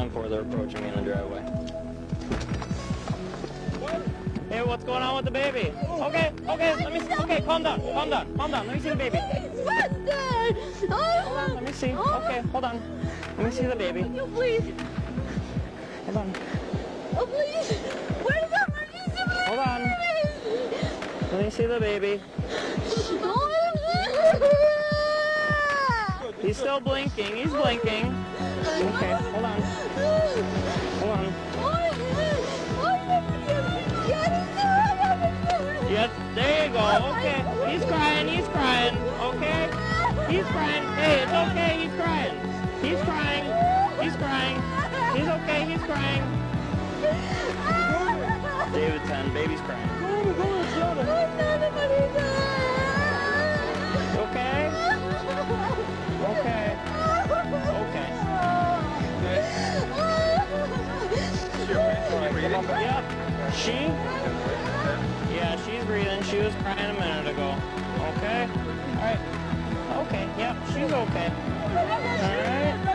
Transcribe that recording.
10-4, they're approaching me in the driveway. Hey, what's going on with the baby? Okay, let me see. Okay, calm down. Let me see the baby. Hold on, let me see. Okay, hold on. Let me see the baby. Please. Hold on. Oh, please. Where is that? Hold on. Let me see the baby. He's still blinking. He's blinking. Okay, hold on. Hold on. Yes, there you go. Okay. He's crying. Okay? He's crying. Hey, it's okay. He's crying. He's crying. He's okay. He's crying. David 10. Baby's crying. Okay? Okay. Yep. Yeah, she's breathing. She was crying a minute ago. Okay? Alright. Okay, yep, she's okay. Alright.